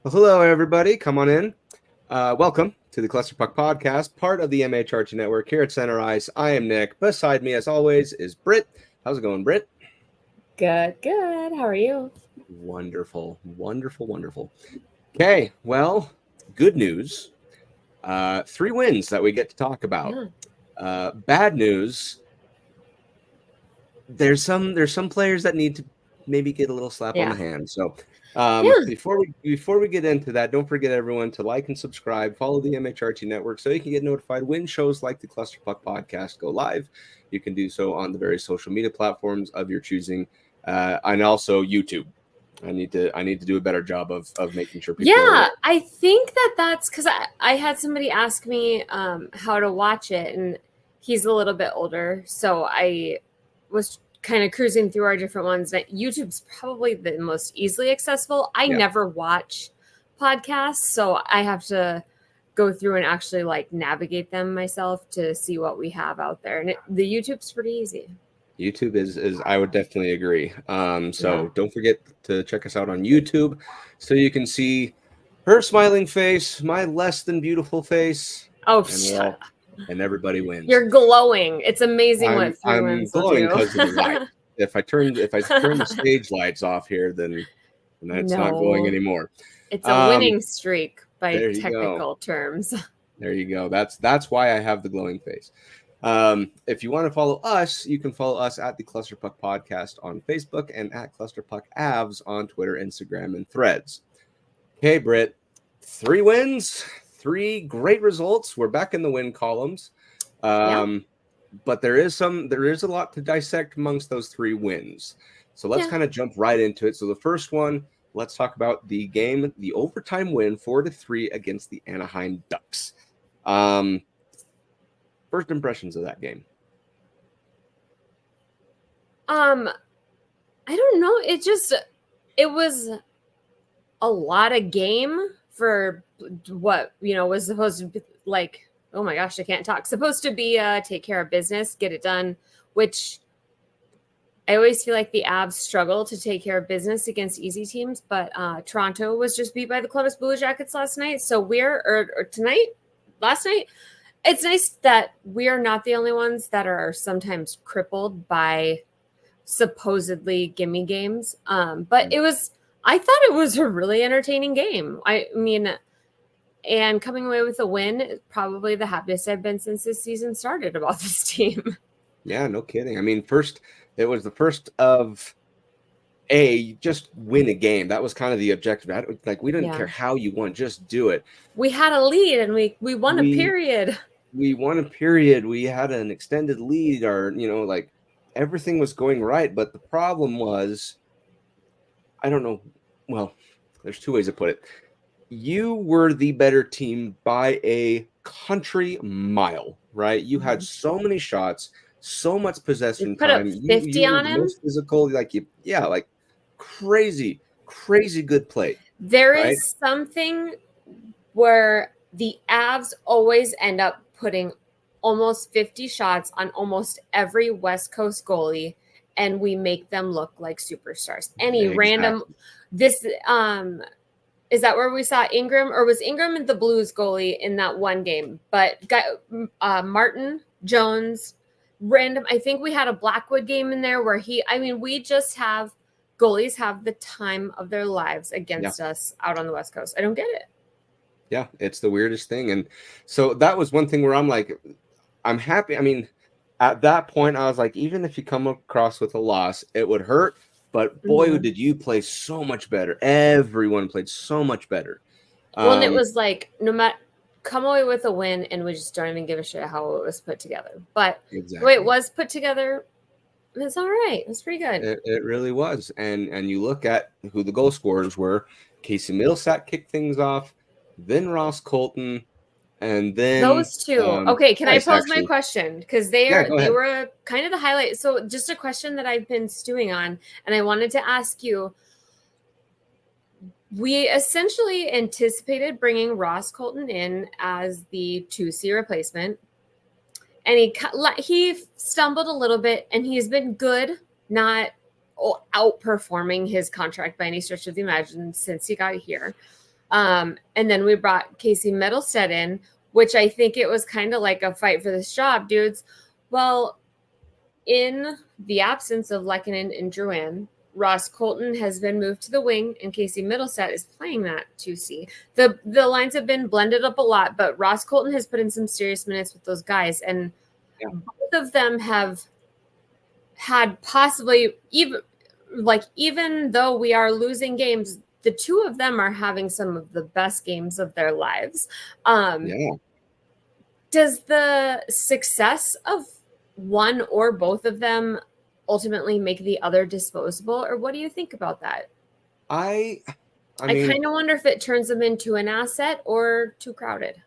Well, hello, everybody. Come on in. Welcome to the Cluster Puck Podcast, part of the MHRT Network here at Center Ice. I am Nick. Beside me, as always, is Brit. How's it going, Brit? Good. How are you? Wonderful. Okay, well, good news. 3 wins that we get to talk about. Yeah. Bad news. There's some players that need to maybe get a little slap on the hand. So before we get into that, don't forget everyone to like and subscribe, follow the MHRT Network so you can get notified when shows like the Cluster Puck Podcast go live. You can do so on the various social media platforms of your choosing, and also YouTube. I need to do a better job of making sure people. Yeah, I think that's because I had somebody ask me how to watch it, and he's a little bit older, so I was kind of cruising through our different ones. That YouTube's probably the most easily accessible. I never watch podcasts, so I have to go through and actually like navigate them myself to see what we have out there. And the YouTube's pretty easy. YouTube is I would definitely agree. So don't forget to check us out on YouTube so you can see her smiling face, my less than beautiful face. Oh, shut up. And everybody wins. You're glowing. It's amazing what 3 I'm wins glowing will do. because of the light. If I turn the stage lights off here, then it's not glowing anymore. It's a winning streak by technical terms. There you go. That's why I have the glowing face. If you want to follow us, you can follow us at the Cluster Puck Podcast on Facebook and at Cluster Puck Avs on Twitter, Instagram, and Threads. Okay, Britt, 3 wins, 3 great results. We're back in the win columns. But there is a lot to dissect amongst those 3 wins. So let's kind of jump right into it. So the first one, let's talk about the game, the overtime win 4-3 against the Anaheim Ducks. First impressions of that game. I don't know. It was a lot of game for what, was supposed to be like, oh my gosh, I can't talk. Supposed to be take care of business, get it done, which I always feel like the Avs struggle to take care of business against easy teams, but Toronto was just beat by the Columbus Blue Jackets last night. So last night, it's nice that we are not the only ones that are sometimes crippled by supposedly gimme games. But I thought it was a really entertaining game. I mean, and coming away with a win, probably the happiest I've been since this season started about this team. Yeah, no kidding. I mean, it was the first of just win a game. That was kind of the objective. We didn't care how you won, just do it. We had a lead and we won a period. We won a period. We had an extended lead, or everything was going right. But the problem was, I don't know. Well, there's 2 ways to put it. You were the better team by a country mile, right? You had so many shots, so much possession time. Up 50 you on him. Most physical, crazy good play. There is something where the Avs always end up putting almost 50 shots on almost every West Coast goalie, and we make them look like superstars. Random. This is that where we saw Ingram, or was Ingram the Blues goalie in that one game? But Martin Jones, random. I think we had a Blackwood game in there where we just have goalies have the time of their lives against us out on the West Coast. I don't get it. Yeah, it's the weirdest thing. And so that was one thing where I'm like, I'm happy. I mean, at that point, I was like, even if you come across with a loss, it would hurt. But boy, did you play so much better. Everyone played so much better. Well, and it was like, no matter, come away with a win, and we just don't even give a shit how it was put together. But the way it was put together, it's all right. It's pretty good. It really was. And you look at who the goal scorers were. Casey Millsap kicked things off, then Ross Colton, and then those 2. Okay, can I pose my question? Because they were kind of the highlight. So just a question that I've been stewing on, and I wanted to ask you. We essentially anticipated bringing Ross Colton in as the 2C replacement, and he stumbled a little bit, and he's been good, not outperforming his contract by any stretch of the imagination since he got here. And then we brought Casey Middlestead in, which I think it was kind of like a fight for this job, dudes. Well, in the absence of Lehkonen and Drouin, Ross Colton has been moved to the wing, and Casey Middlestead is playing that 2C. The lines have been blended up a lot, but Ross Colton has put in some serious minutes with those guys, and both of them have had possibly even though we are losing games, the two of them are having some of the best games of their lives. Does the success of one or both of them ultimately make the other disposable, or what do you think about that? I mean, kind of wonder if it turns them into an asset or too crowded.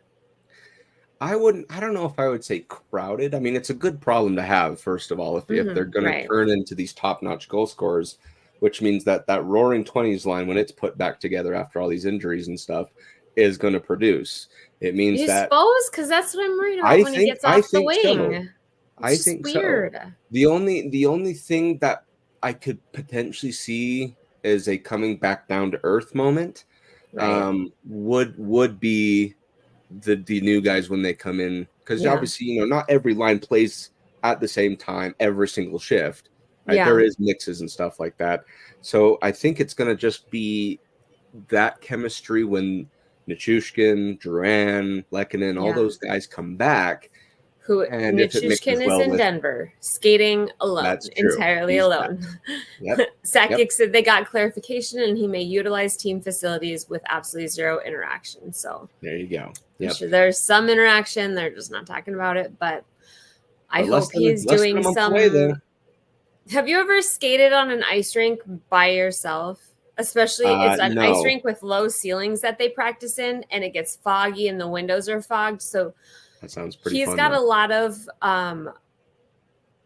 I don't know if I would say crowded. I mean, it's a good problem to have, first of all, if they're going to turn into these top-notch goal scorers, which means that roaring 20s line, when it's put back together after all these injuries and stuff, is going to produce. It means that, suppose, because that's what I'm worried about when he gets off the wing. So. I think weird. So. The only thing that I could potentially see is a coming back down to earth moment. Would be the new guys when they come in, because obviously not every line plays at the same time every single shift. Right? There is mixes and stuff like that. So I think it's going to just be that chemistry when Nichushkin, Duran, Lehkonen, all those guys come back. Nichushkin is in Denver, skating alone, entirely alone. Sakic said they got clarification and he may utilize team facilities with absolutely zero interaction. So there you go. I'm sure there's some interaction. They're just not talking about it, but I hope he's doing some. Have you ever skated on an ice rink by yourself? Especially it's an ice rink with low ceilings that they practice in, and it gets foggy and the windows are fogged. So that sounds pretty He's fun, got a lot of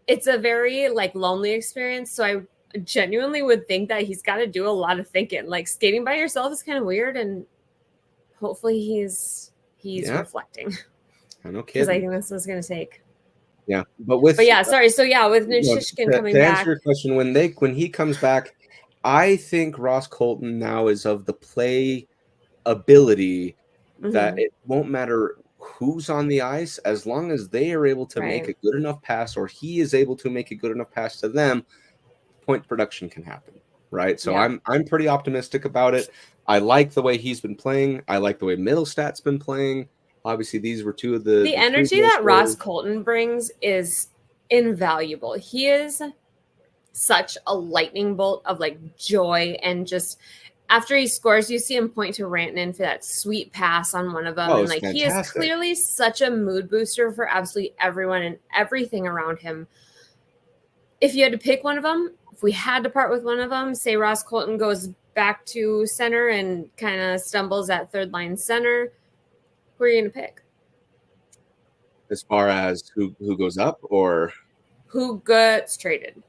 it's a very lonely experience. So I genuinely would think that he's got to do a lot of thinking. Like skating by yourself is kind of weird, and hopefully he's reflecting. I know, because I think this is going to take. Yeah, but yeah, sorry. So yeah, with Nichushkin coming back. To answer your question, when he comes back, I think Ross Colton now is of the play ability that it won't matter who's on the ice, as long as they are able to make a good enough pass, or he is able to make a good enough pass to them, point production can happen, right? So I'm pretty optimistic about it. I like the way he's been playing. I like the way Middlestad's been playing. Obviously, these were two of the energy that Ross Colton brings is invaluable. He is such a lightning bolt of joy, and just after he scores, you see him point to Rantanen for that sweet pass on one of them. And he is clearly such a mood booster for absolutely everyone and everything around him. If you had to pick one of them, if we had to part with one of them, say Ross Colton goes back to center and kind of stumbles at third line center, who are you going to pick? As far as who goes up, or who gets traded,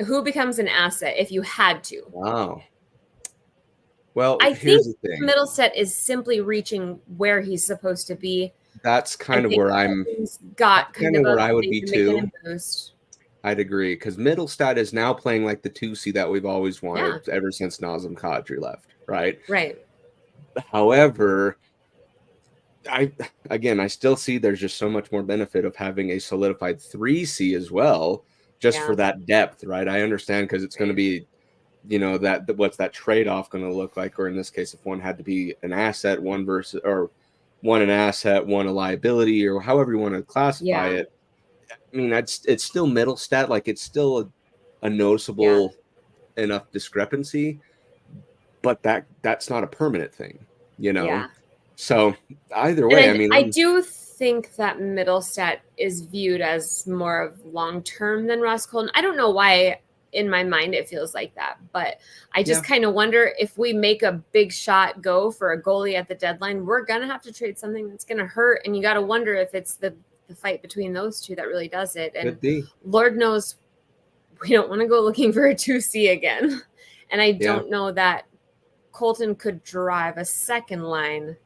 who becomes an asset if you had to? Wow. Well, I think Middlestead is simply reaching where he's supposed to be. That's kind of where I would be too. I'd agree, because Middlestead is now playing like the 2C that we've always wanted ever since Nazem Kadri left, right? Right. However, I still see there's just so much more benefit of having a solidified 3C as well, just for that depth, right? I understand, because it's going to be, what's that trade-off going to look like? Or in this case, if one had to be an asset, one an asset, one a liability, or however you want to classify it. I mean, it's still Middlestead. It's still a noticeable enough discrepancy, but that's not a permanent thing, Yeah. So either way, I do think that Middlestead is viewed as more of long-term than Ross Colton. I don't know why in my mind it feels like that, but I just kind of wonder if we make a big shot go for a goalie at the deadline, we're going to have to trade something that's going to hurt. And you got to wonder if it's the fight between those two that really does it. And Lord knows we don't want to go looking for a 2C again. And I don't know that Colton could drive a second line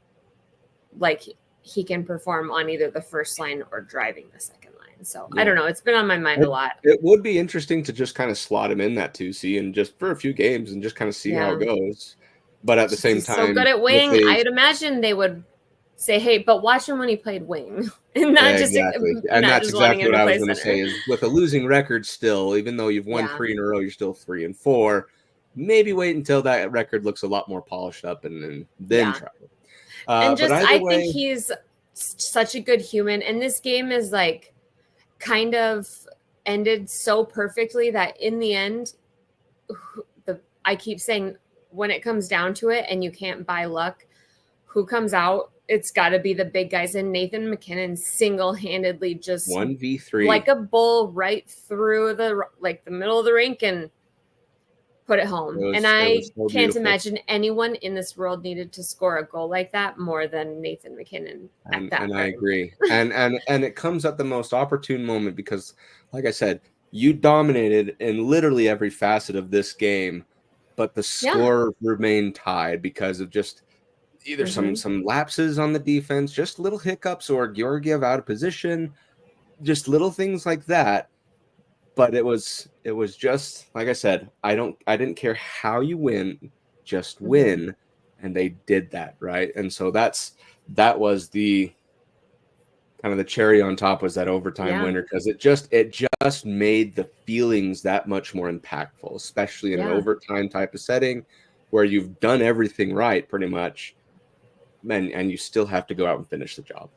like he can perform on either the first line or driving the second line. So I don't know. It's been on my mind a lot. It would be interesting to just kind of slot him in that 2C and just for a few games and just kind of see how it goes. But at the same He's so time, good at with wing. his I'd imagine they would say, "Hey, but watch him when he played wing, and not just exactly, and not that's just wanting exactly him what to I was play going to center." say is with a losing record still, even though you've won Yeah, 3 in a row, you're still 3-4. Maybe wait until that record looks a lot more polished up and then yeah. try. And But just either I think way, he's such a good human, and this game is like kind of ended so perfectly that in the end, I keep saying when it comes down to it, and you can't buy luck, who comes out? It's got to be the big guys, and Nathan McKinnon single-handedly just 1v3 like a bull right through the middle of the rink and put it home. And it I was so can't beautiful. imagine anyone in this world needed to score a goal like that more than Nathan McKinnon at that And I time. agree. And it comes at the most opportune moment because, like I said, you dominated in literally every facet of this game, but the Yeah. score remained tied because of just either some lapses on the defense, just little hiccups, or Georgiev out of position, just little things like that. But it was just like I said, I didn't care how you win, just win, and they did that, right? And so that was the kind of the cherry on top, was that overtime Yeah. winner, because it just made the feelings that much more impactful, especially in an Yeah. overtime type of setting where you've done everything right pretty much, and you still have to go out and finish the job,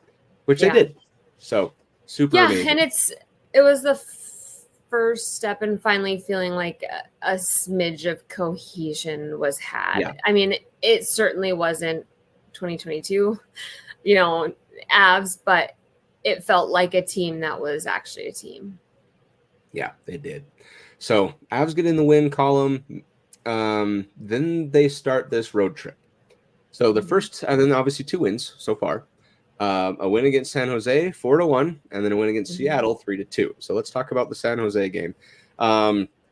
which they Yeah. did. So super amazing. And it was the first step in finally feeling like a smidge of cohesion was had. Yeah. I mean, it certainly wasn't 2022, Avs, but it felt like a team that was actually a team. Yeah, they did. So Avs get in the win column. Then they start this road trip. So the first, and then obviously 2 wins so far. A win against San Jose, 4-1, and then a win against Seattle, 3-2. So let's talk about the San Jose game.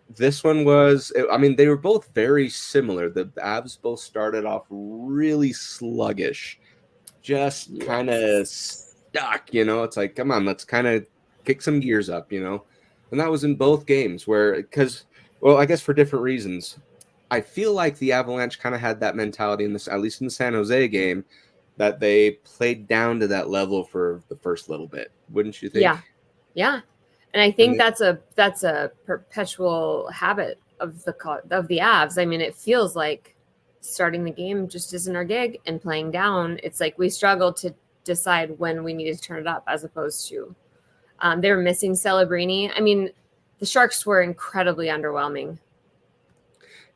This one was, I mean, they were both very similar. The Avs both started off really sluggish, just kind of stuck, It's like, come on, let's kind of kick some gears up, And that was in both games well, I guess for different reasons. I feel like the Avalanche kind of had that mentality in this, at least in the San Jose game, that they played down to that level for the first little bit. Wouldn't you think? Yeah. And I think that's a perpetual habit of the Avs. I mean, it feels like starting the game just isn't our gig, and playing down, it's like we struggle to decide when we need to turn it up, as opposed to they were missing Celebrini. I mean, the Sharks were incredibly underwhelming.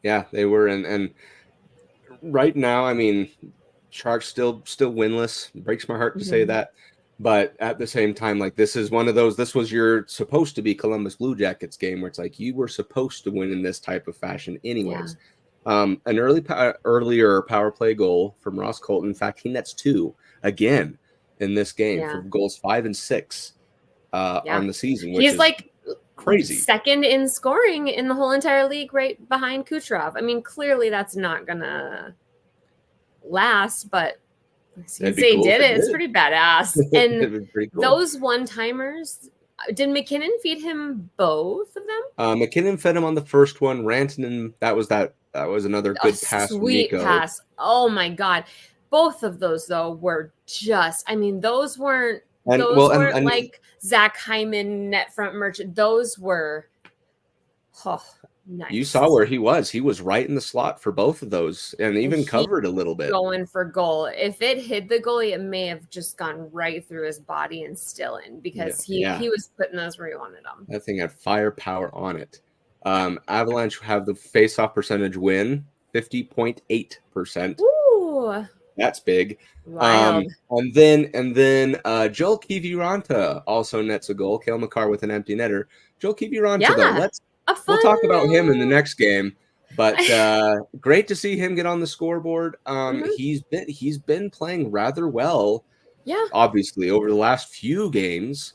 Yeah, they were, and right now, I mean, Sharks still winless. It breaks my heart to say that, but at the same time, like, this is one of those. This was your supposed to be Columbus Blue Jackets game where it's like you were supposed to win in this type of fashion, anyways. An earlier power play goal from Ross Colton. In fact, he nets 2 again in this game for goals 5 and 6 on the season, which is like crazy. Second in scoring in the whole entire league, right behind Kucherov. I mean, clearly that's not gonna last, but since they did it, it's pretty badass. And pretty cool. Those one-timers, did McKinnon feed him both of them? McKinnon fed him on the first one. Rantanen, that was another good pass. Sweet pass. Oh my God. Both of those though were just, I mean, those weren't like Zach Hyman net front merchant. Those were nice. You saw where he was. He was right in the slot for both of those, and even covered a little bit. Going for goal. If it hit the goalie, it may have just gone right through his body and still in, because he was putting those where he wanted them. That thing had firepower on it. Avalanche have the face-off percentage win, 50.8%. Ooh. That's big. Wild. And then Joel Kiviranta also nets a goal. Cale Makar with an empty netter. Joel Kiviranta, though, we'll talk about him in the next game. But great to see him get on the scoreboard. He's been playing rather well. Yeah. Obviously, over the last few games.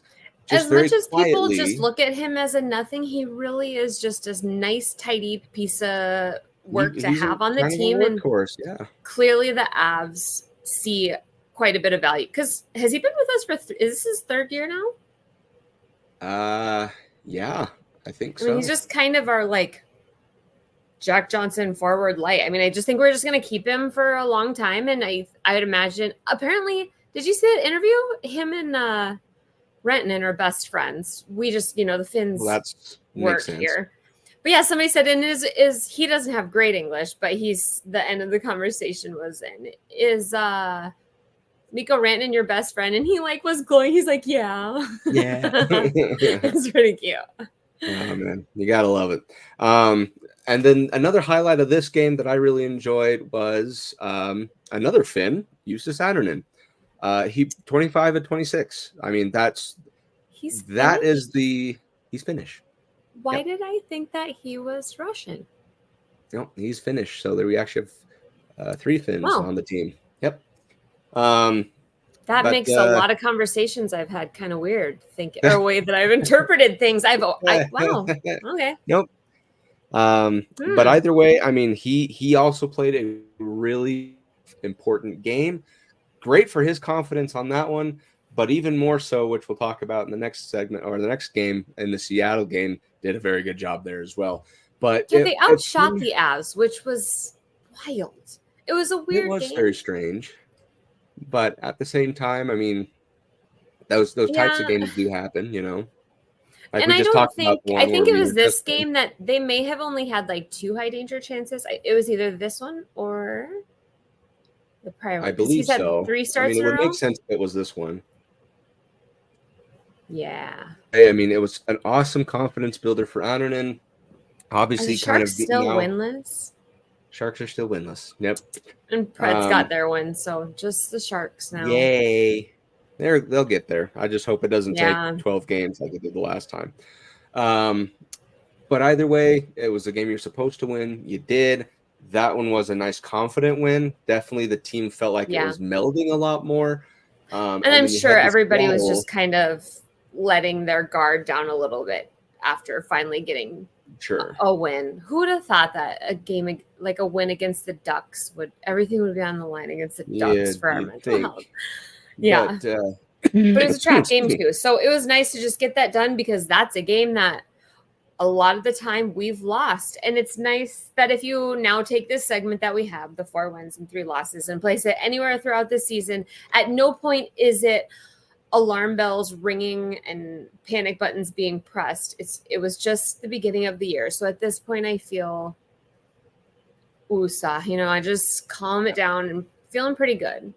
As much as people just look at him as a nothing, he really is just a nice, tidy piece of work to have on the team. And clearly the Avs see quite a bit of value, because has he been with us for is this his 3rd year now? Yeah, I think so. I mean, he's just kind of our Jack Johnson forward light. I mean, I just think we're just going to keep him for a long time. And I would imagine, apparently, did you see that interview? Him and Renton are best friends. We just, the Finns work here. But yeah, somebody said is he doesn't have great English, but the end of the conversation was is Mikko Rantanen your best friend? And he was glowing. He's like, yeah. It's pretty cute. Oh man, you gotta love it. And then another highlight of this game that I really enjoyed was another Finn, Justus Saturnin. He 25 at 26. I mean, he's Finnish. Why did I think that he was Russian? No, he's Finnish. So we actually have 3 Finns on the team. Yep. That makes a lot of conversations I've had kind of weird, or way that I've interpreted things. Wow. Okay. Nope. But either way, I mean, he also played a really important game. Great for his confidence on that one, but even more so, which we'll talk about in the next segment or the next game, in the Seattle game, did a very good job there as well. But they outshot the Avs, which was wild. It was a weird game. It was very strange. But at the same time, I mean, those types of games do happen, Like and I think it was this game that they may have only had 2 high danger chances. It was either this one or the prior one. I believe so. 3 starts it would make sense if it was this one. Yeah. I mean, it was an awesome confidence builder for Anaheim. Obviously, kind of still winless. Sharks are still winless. Yep. And Pred's got their win, so just the Sharks now. Yay. They'll get there. I just hope it doesn't take 12 games like it did the last time. But either way, it was a game you're supposed to win. You did. That one was a nice confident win. Definitely the team felt like it was melding a lot more. And I'm sure everybody was just kind of letting their guard down a little bit after finally getting a win. Who would have thought that a game like a win against the Ducks everything would be on the line against the Ducks for our mental health? Yeah. But it was a trap game too. So it was nice to just get that done because that's a game that a lot of the time we've lost. And it's nice that if you now take this segment that we have, the 4 wins and 3 losses, and place it anywhere throughout the season, at no point is it alarm bells ringing and panic buttons being pressed. It was just the beginning of the year. So at this point I feel I just calm it down and feeling pretty good.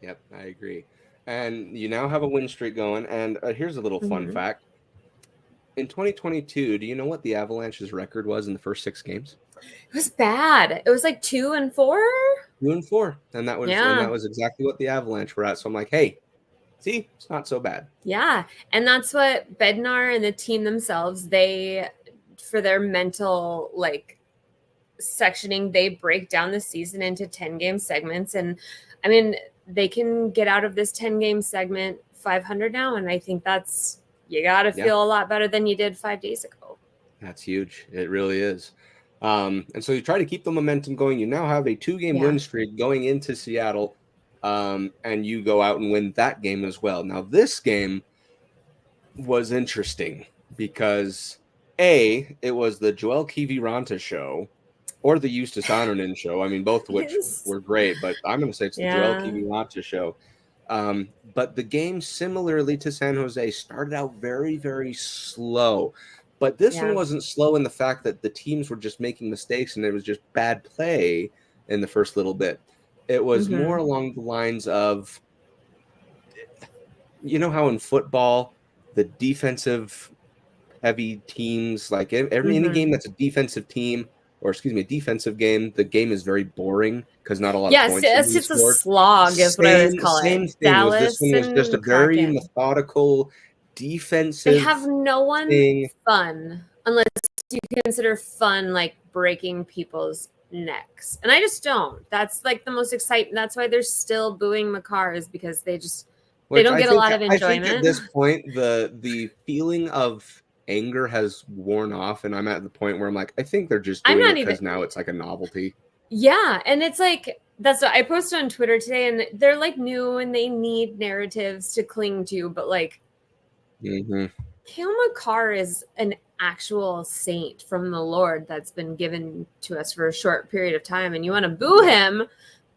Yep, I agree. And you now have a win streak going. And here's a little fun fact. In 2022, do you know what the Avalanche's record was in the first 6 games? It was bad. It was 2-4. 2-4, and that was exactly what the Avalanche were at. So I'm like, hey, see, it's not so bad. Yeah, and that's what Bednar and the team themselves, for their mental sectioning, they break down the season into 10-game segments, and I mean they can get out of this 10-game segment 500 now, and I think you got to feel a lot better than you did 5 days ago. That's huge. It really is. And so you try to keep the momentum going. You now have a 2-game win streak going into Seattle, and you go out and win that game as well. Now, this game was interesting because, it was the Joel Kiviranta show or the Justus Saturnin show. I mean, both of which were great, but I'm going to say it's the Joel Kiviranta show. But the game, similarly to San Jose, started out very, very slow. But this one wasn't slow in the fact that the teams were just making mistakes and it was just bad play in the first little bit. It was more along the lines of, how in football, the defensive heavy teams, any game that's a defensive team, or a defensive game, the game is very boring because not a lot of points. Yes, it's a slog, is what I would call it. Same thing. This one was just a very methodical defensive. They have no one fun unless you consider fun breaking people's necks, and I just don't. That's the most exciting. That's why they're still booing Makar, is because they don't get a lot of enjoyment. I think at this point, the feeling of anger has worn off, and I'm at the point where I'm like, I think they're just doing it because now it's a novelty. Yeah, and it's that's what I posted on Twitter today, and they're new and they need narratives to cling to, but Cale Makar is an actual saint from the Lord that's been given to us for a short period of time, and you want to boo him,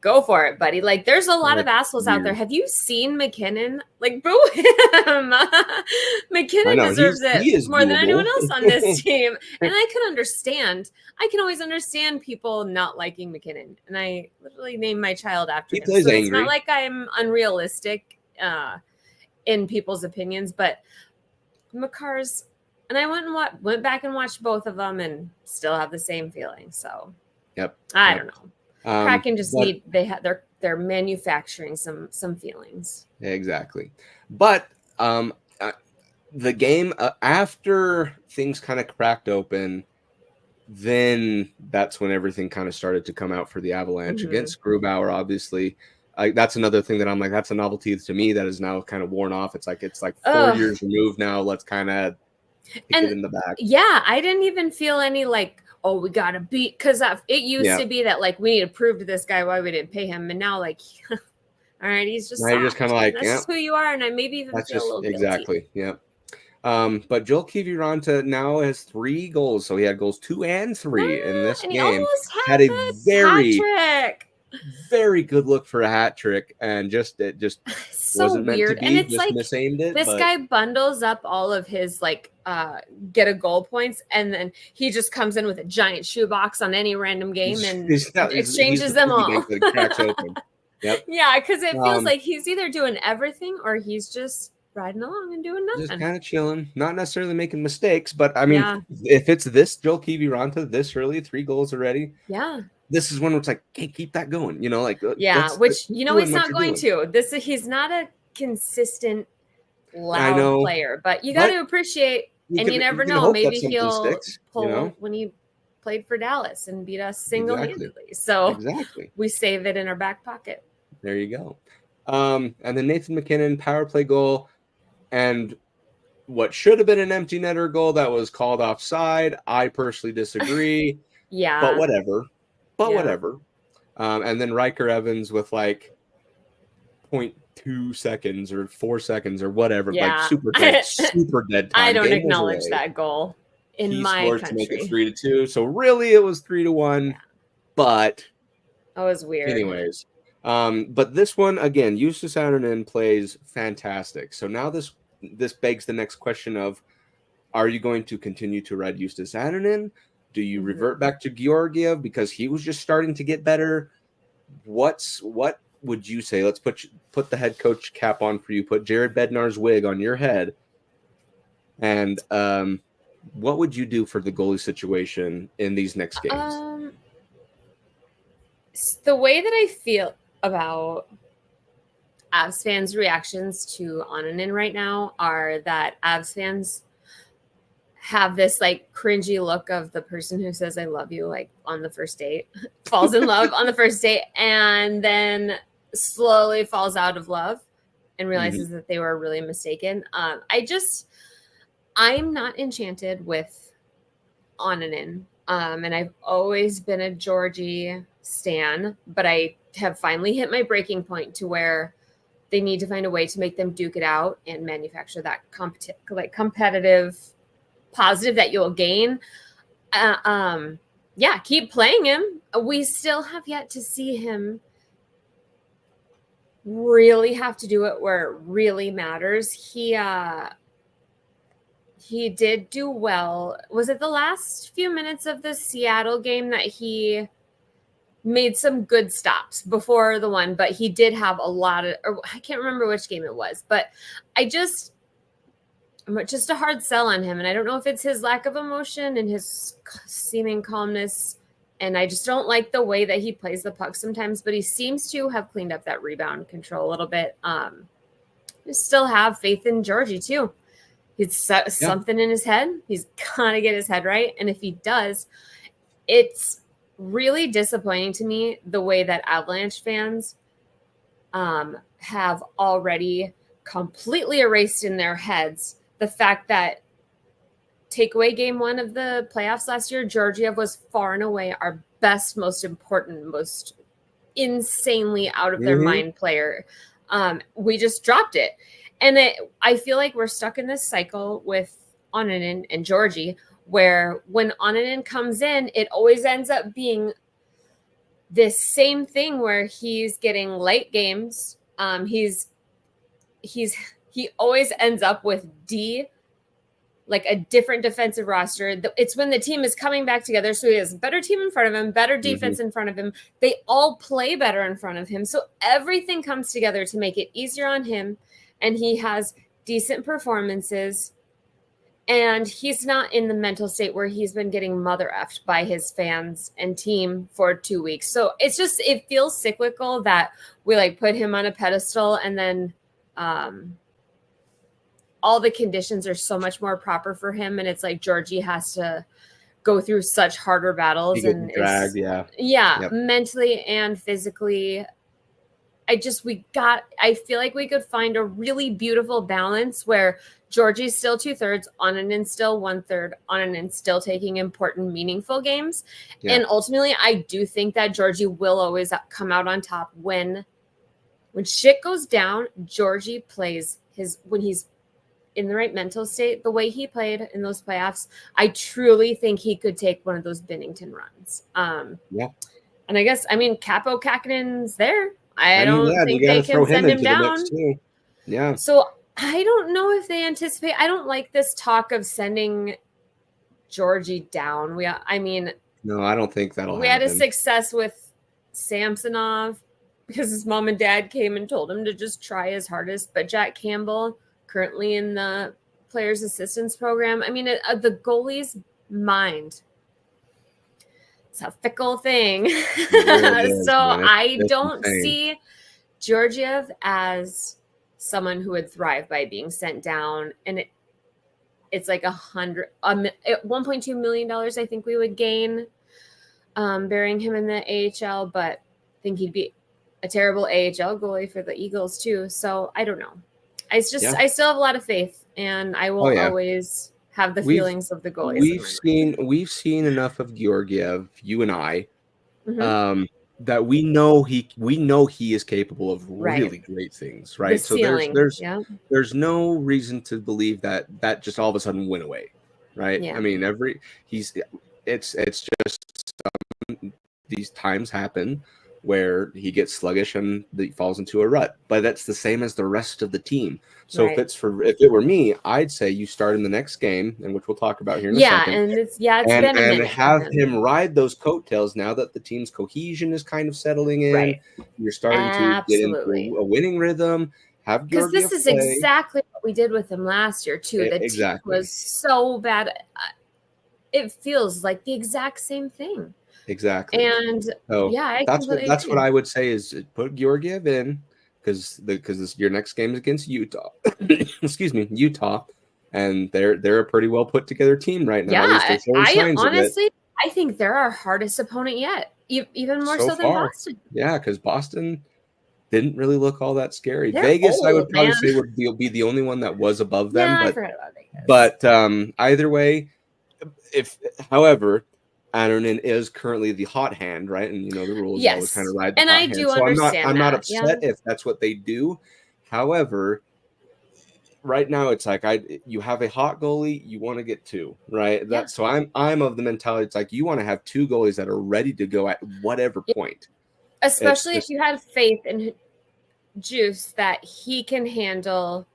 go for it, buddy. Like, there's a lot of assholes out there. Have you seen McKinnon? Like, boo him. McKinnon deserves it more than anyone else on this team. And I can always understand people not liking McKinnon. And I literally named my child after him. So angry. It's not like I'm unrealistic in people's opinions, but Makar's, and I went back and watched both of them and still have the same feeling. So I don't know. Kraken just they're manufacturing some feelings. Exactly. But the game after things kind of cracked open, then that's when everything kind of started to come out for the Avalanche against Grubauer. Obviously, that's another thing that I'm like, that's a novelty to me that is now kind of worn off. It's like 4 years removed now. Let's kind of kick it in the back. Yeah, I didn't even feel any like, oh, we got to beat, because it used to be that, like, we need to prove to this guy why we didn't pay him. And now, like, all right, he's just, you're just kind of like, that's just who you are. And I maybe even feel a little guilty. Exactly. Yeah. But Joel Kiviranta now has 3 goals. So he had goals 2 and 3 in this game. He almost had a very, hat trick. Very good look for a hat trick, and it so wasn't meant weird. to be. And it's just like misaimed it. This guy bundles up all of his like get a goal points, and then he just comes in with a giant shoebox on any random game and exchanges them all. Cracks open. Yep. Yeah, because it feels like he's either doing everything or he's just riding along and doing nothing. Just kind of chilling, not necessarily making mistakes. But I mean, if it's this Joel Kiviranta this early, 3 goals already. Yeah. This is when it's like, hey, keep that going, like which he's not going to. He's not a consistent loud player, but you got to appreciate, and you never know, maybe he'll pull when he played for Dallas and beat us single-handedly. So we save it in our back pocket. There you go. And then Nathan McKinnon, power play goal, and what should have been an empty netter goal that was called offside. I personally disagree. But whatever. Whatever. And then Riker Evans with like 0.2 seconds or 4 seconds or whatever, like super dead time. I don't acknowledge that goal in my country. To make it 3-2. So really it was 3-1, but that was weird. Anyways, but this one again, Justus Annunen plays fantastic. So now this begs the next question of, are you going to continue to ride Justus Annunen? Do you revert back to Georgiev because he was just starting to get better? What would you say? Let's put the head coach cap on for you. Put Jared Bednar's wig on your head. And what would you do for the goalie situation in these next games? The way that I feel about Avs fans' reactions to Annunen right now are that Avs fans have this like cringy look of the person who says I love you like on the first date, falls in love on the first date, and then slowly falls out of love and realizes that they were really mistaken. I'm not enchanted with Annunen. And I've always been a Georgie stan, but I have finally hit my breaking point to where they need to find a way to make them duke it out and manufacture that competitive positive that you'll gain. Keep playing him. We still have yet to see him really have to do it where it really matters. He did do well. Was it the last few minutes of the Seattle game that he made some good stops before the one, but he did have a lot of, or I can't remember which game it was, but I'm just a hard sell on him. And I don't know if it's his lack of emotion and his seeming calmness. And I just don't like the way that he plays the puck sometimes, but he seems to have cleaned up that rebound control a little bit. I still have faith in Georgie too. He's something in his head. He's got to get his head right. And if he does, it's really disappointing to me the way that Avalanche fans have already completely erased in their heads the fact that takeaway game 1 of the playoffs last year, Georgiev was far and away our best, most important, most insanely out of their mind player. We just dropped it. And I feel like we're stuck in this cycle with Annunen and Georgie where when Onanen comes in, it always ends up being this same thing where he's getting late games. He always ends up with like a different defensive roster. It's when the team is coming back together. So he has a better team in front of him, better defense in front of him. They all play better in front of him. So everything comes together to make it easier on him. And he has decent performances. And he's not in the mental state where he's been getting mother effed by his fans and team for 2 weeks. So it feels cyclical that we like put him on a pedestal and then all the conditions are so much more proper for him. And it's like Georgie has to go through such harder battles and dragged, mentally and physically. I feel like we could find a really beautiful balance where Georgie's still 2/3, Onanen still 1/3, Onanen still taking important, meaningful games. Yeah. And ultimately, I do think that Georgie will always come out on top when shit goes down. Georgie plays when he's in the right mental state, the way he played in those playoffs. I truly think he could take one of those Binnington runs. And I guess, Capo Kakinen's there. I don't think they can send him down. Yeah. So I don't know if they anticipate. I don't like this talk of sending Georgie down. No, I don't think that'll happen. We had a success with Samsonov because his mom and dad came and told him to just try his hardest. But Jack Campbell, currently in the players assistance program, the goalie's mind, it's a fickle thing. So I don't see Georgiev as someone who would thrive by being sent down. And it's like $1.2 million, I think we would gain burying him in the AHL, but I think he'd be a terrible AHL goalie for the Eagles too. So I don't know. I still have a lot of faith, and I will always have the feelings of the goalies. We've seen enough of Georgiev, you and I, that we know he is capable of really great things, right? So there's no reason to believe that just all of a sudden went away, right? Yeah. It's just these times happen where he gets sluggish and he falls into a rut, but that's the same as the rest of the team. So if it were me, I'd say you start in the next game, and which we'll talk about here in a second. And have him ride those coattails now that the team's cohesion is kind of settling in. Right. You're starting to get into a winning rhythm. Because this is exactly what we did with him last year too. The team was so bad. It feels like the exact same thing. Exactly. And that's what I would say is put Georgiev in because your next game is against Utah. Excuse me, Utah, and they're a pretty well put together team right now. I think they're our hardest opponent yet, even more so than Boston. Yeah, because Boston didn't really look all that scary. Vegas, I would probably say would be the only one that was above them. I forgot about Vegas. But either way, however. Ananen is currently the hot hand, right? And the rules always kind of ride the hot hand. Do understand I'm not upset if that's what they do. However, right now it's like you have a hot goalie, you want to get two, right? So I'm of the mentality it's like you want to have two goalies that are ready to go at whatever point. Especially if you have faith in Juice that he can handle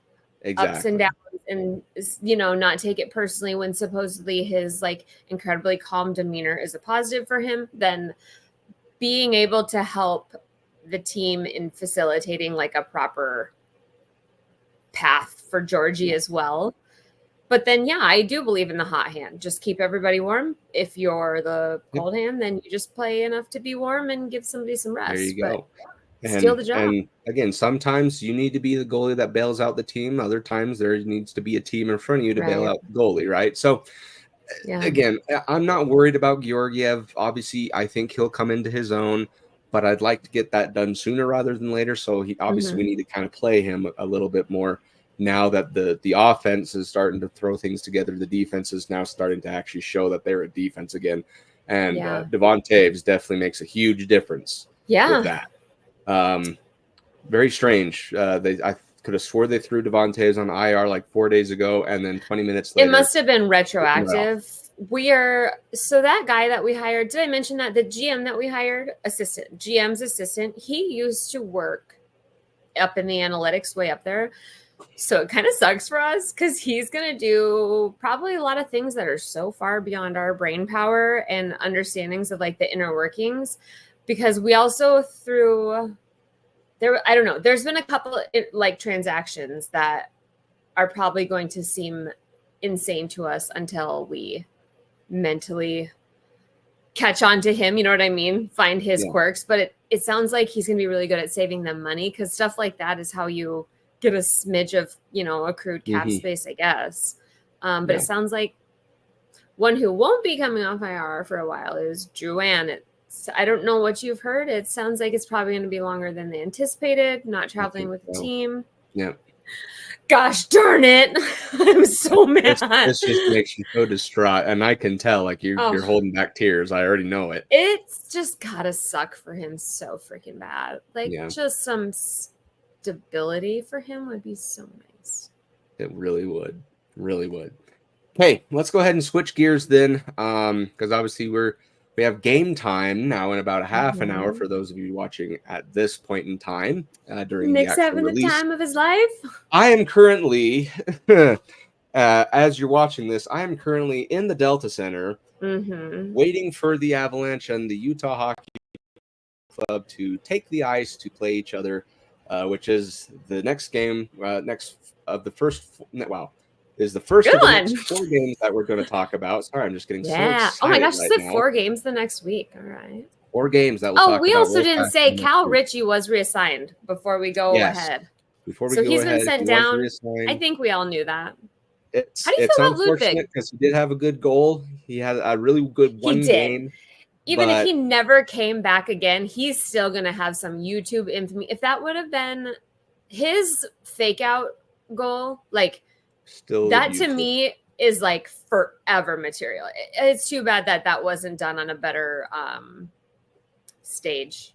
ups and downs and not take it personally when supposedly his incredibly calm demeanor is a positive for him, then being able to help the team in facilitating a proper path for Georgie as well. But then I do believe in the hot hand. Just keep everybody warm. If you're the cold hand, then you just play enough to be warm and give somebody some rest. There you go. Steal the job. And again, sometimes you need to be the goalie that bails out the team. Other times there needs to be a team in front of you to bail out the goalie, right? So again, I'm not worried about Georgiev. Obviously, I think he'll come into his own, but I'd like to get that done sooner rather than later. So we need to kind of play him a little bit more now that the offense is starting to throw things together. The defense is now starting to actually show that they're a defense again. And Devon Toews definitely makes a huge difference with that. Very strange. I could have swore they threw Devon Toews on IR 4 days ago, and then 20 minutes later. It must have been retroactive So that guy that we hired, did I mention that the GM that we hired, GM's assistant, he used to work up in the analytics way up there. So it kind of sucks for us because he's going to do probably a lot of things that are so far beyond our brain power and understandings of like the inner workings. Because we also I don't know, there's been a couple like transactions that are probably going to seem insane to us until we mentally catch on to him. You know what I mean? Find his quirks. But it sounds like he's going to be really good at saving them money because stuff like that is how you get a smidge of, accrued cap space, I guess. But it sounds like one who won't be coming off IR for a while is Juan. I don't know what you've heard. It sounds like it's probably going to be longer than they anticipated, not traveling with the team. Yeah. Gosh darn it. I'm so mad. This just makes you so distraught. And I can tell, like, you're holding back tears. I already know it. It's just gotta suck for him so freaking bad. Like, just some stability for him would be so nice. It really would. Really would. Hey, let's go ahead and switch gears then. Because obviously we have game time now in about half an hour for those of you watching at this point in time during Nick's the actual having release. the time of his life. I am currently, as you're watching this, I am currently in the Delta Center waiting for the Avalanche and the Utah Hockey Club to take the ice to play each other, which is the next game, is the first of the next 4 games that we're going to talk about. Sorry, I'm just getting so excited. Oh my gosh, you said 4 games the next week. All right. 4 games that we'll talk about. We also didn't say Cal Ritchie was reassigned before we go ahead. So he's been sent down. I think we all knew that. How do you feel about Ludwig? Because he did have a good goal. He had a really good game. Even if he never came back again, he's still going to have some YouTube infamy. If that would have been his fake out goal, like, still that to me is like forever material. It's too bad that wasn't done on a better stage.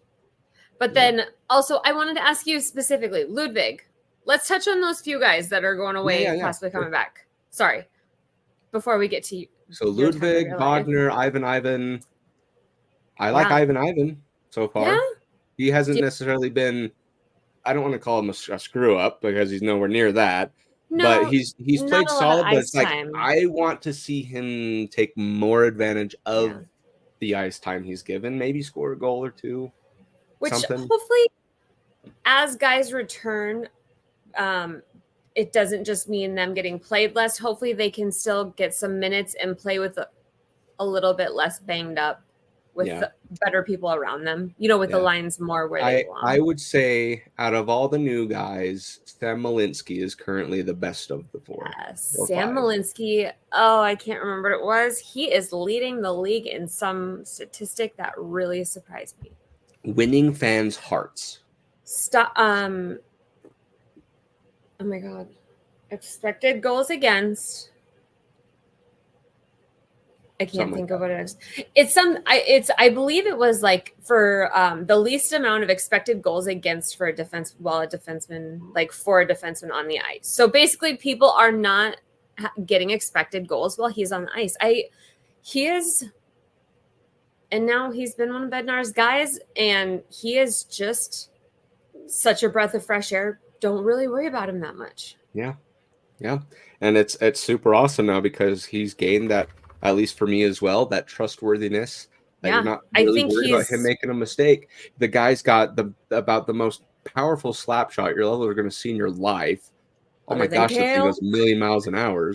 But then also I wanted to ask you specifically, Ludwig, let's touch on those few guys that are going away and possibly coming back. Sorry. Before we get to you. So Ludwig, Wagner, Ivan. I like Ivan so far. Yeah? He hasn't necessarily been, I don't want to call him a screw up because he's nowhere near that. No, but he's played solid, but it's like I want to see him take more advantage of the ice time he's given. Maybe score a goal or two. Which hopefully, as guys return, it doesn't just mean them getting played less. Hopefully, they can still get some minutes and play with a little bit less banged up with better people around them, with the lines more where they belong. I would say out of all the new guys, Sam Malinsky is currently the best of the 4. Yes, Sam Malinsky. Oh, I can't remember what it was. He is leading the league in some statistic that really surprised me. Winning fans' hearts. Stop. Oh my God. Expected goals against. I can't think of what it is. I believe it was like for the least amount of expected goals against for a defenseman, like for a defenseman on the ice. So basically people are not getting expected goals while he's on the ice. And now he's been one of Bednar's guys and he is just such a breath of fresh air. Don't really worry about him that much. Yeah. Yeah. And it's super awesome now because he's gained that, at least for me as well, that trustworthiness that you're not really worried about him making a mistake. The guy's got about the most powerful slap shot you're ever going to see in your life. Oh my gosh, that thing goes a million miles an hour.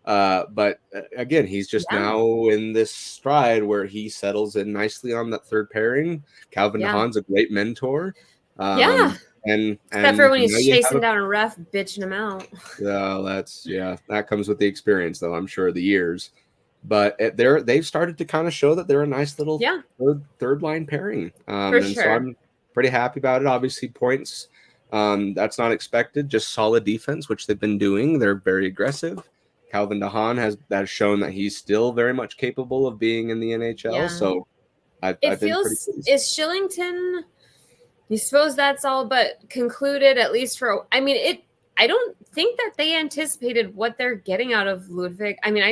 But again, he's just now in this stride where he settles in nicely on that third pairing. Calvin DeHaan's a great mentor. And except for when he's chasing down a ref, bitching him out. That comes with the experience, though, I'm sure, the years. But they've started to kind of show that they're a nice little third line pairing. So I'm pretty happy about it. Obviously, points, that's not expected. Just solid defense, which they've been doing. They're very aggressive. Calvin DeHaan has shown that he's still very much capable of being in the NHL. Yeah. So I've been pretty pleased. Is Shillington? You suppose that's all but concluded, at least for. I mean, I don't think that they anticipated what they're getting out of Ludwig. I mean,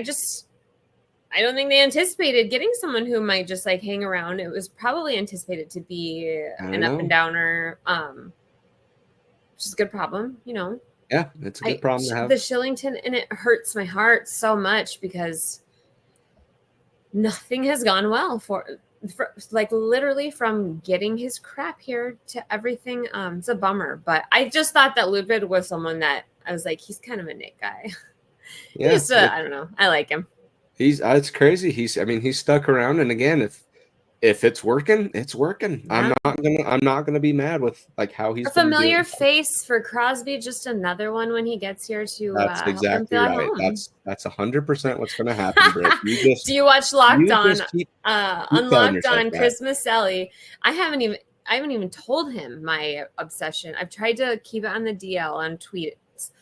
I don't think they anticipated getting someone who might just like hang around. It was probably anticipated to be an up and downer, which is a good problem, you know. Yeah, it's a good problem to have. The Shillington, and it hurts my heart so much because nothing has gone well for like literally from getting his crap here to everything. It's a bummer, but I just thought that Ludwig was someone that I was like, he's kind of a Nick guy. Yeah, I don't know. I like him. It's crazy. He's stuck around, and again, if it's working, it's working. Yeah. I'm not gonna be mad with like how he's a familiar face for Crosby. Just another one when he gets here to. That's exactly right. That's 100% what's gonna happen, Brit. Do you watch Locked On? Unlocked On Chris Maselli. I haven't even told him my obsession. I've tried to keep it on the DL on tweets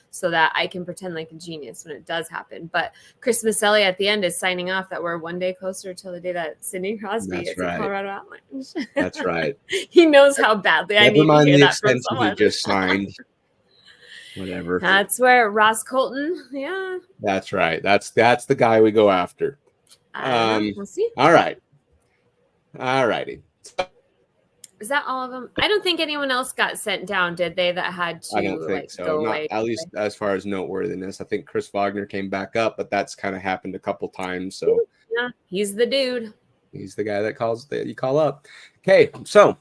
so that I can pretend like a genius when it does happen. But Chris Maselli at the end is signing off that we're one day closer till the day that Sidney Crosby is in Colorado Avalanche. That's right. He knows how badly I need to hear that from someone. He just signed. Whatever. That's where Ross Colton. Yeah. That's right. That's the guy we go after. We'll see. All right. All righty. Is that all of them? I don't think anyone else got sent down, did they? That had to. I don't think so. Go away. At least as far as noteworthiness, I think Chris Wagner came back up, but that's kind of happened a couple times. So yeah, he's the dude. He's the guy that you call up. Okay, so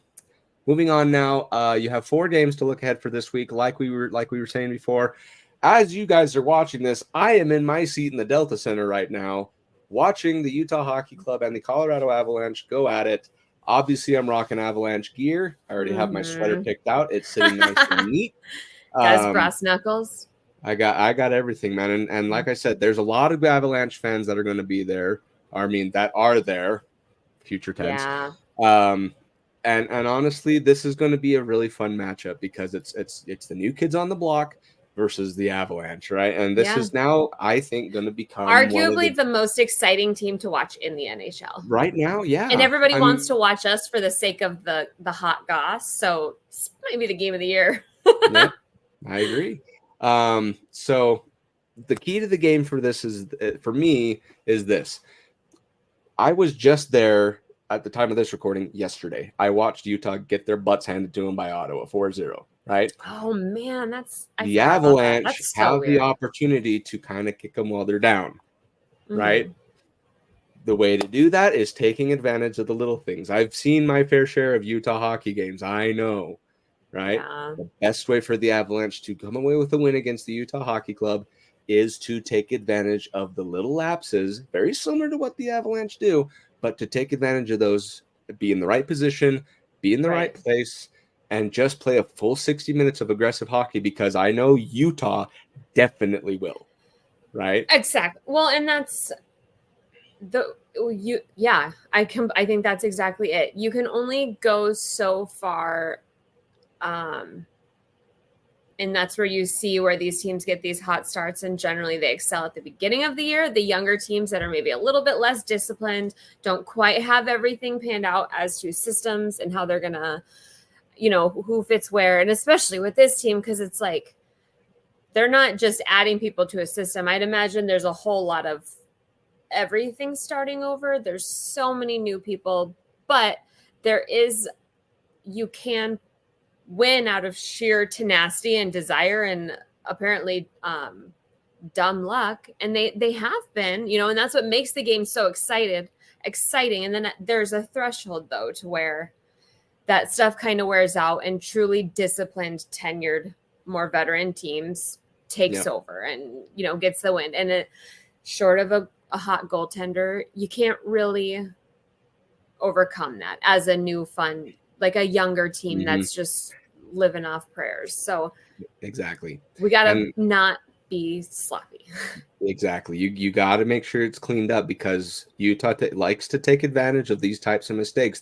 moving on now. You have 4 games to look ahead for this week. Like we were saying before, as you guys are watching this, I am in my seat in the Delta Center right now, watching the Utah Hockey Club and the Colorado Avalanche go at it. Obviously, I'm rocking Avalanche gear. I already have my sweater picked out. It's sitting nice and neat. Guys, brass knuckles. I got everything, man. And like I said, there's a lot of Avalanche fans that are going to be there. That are there. Future tense. Yeah. And honestly, this is going to be a really fun matchup because it's the new kids on the block versus the Avalanche, right? And this is now, I think, going to become arguably the most exciting team to watch in the NHL right now. Yeah, and everybody wants to watch us for the sake of the hot goss. So this might be the game of the year. Yeah, I agree. So the key to the game for this is this. I was just there at the time of this recording yesterday. I watched Utah get their butts handed to them by Ottawa 4-0. Right? Oh man, the Avalanche have the opportunity to kind of kick them while they're down, right? The way to do that is taking advantage of the little things. I've seen my fair share of Utah hockey games. I know, right? Yeah. The best way for the Avalanche to come away with a win against the Utah Hockey Club is to take advantage of the little lapses, very similar to what the Avalanche do, but to take advantage of those, be in the right position, be in the right place, and just play a full 60 minutes of aggressive hockey, because I know Utah definitely will, right? Exactly. Well, and that's I think that's exactly it. You can only go so far, and that's where you see where these teams get these hot starts, and generally they excel at the beginning of the year. The younger teams that are maybe a little bit less disciplined don't quite have everything panned out as to systems and how they're gonna, who fits where. And especially with this team, because it's like they're not just adding people to a system. I'd imagine there's a whole lot of everything starting over. There's so many new people, but you can win out of sheer tenacity and desire and apparently dumb luck. And they have been, and that's what makes the game so exciting. And then there's a threshold though, to where that stuff kind of wears out and truly disciplined, tenured, more veteran teams takes over and, gets the win. And short of a hot goaltender, you can't really overcome that as a new fun, like a younger team that's just living off prayers. So exactly, we got to not be sloppy. Exactly. You got to make sure it's cleaned up, because Utah likes to take advantage of these types of mistakes.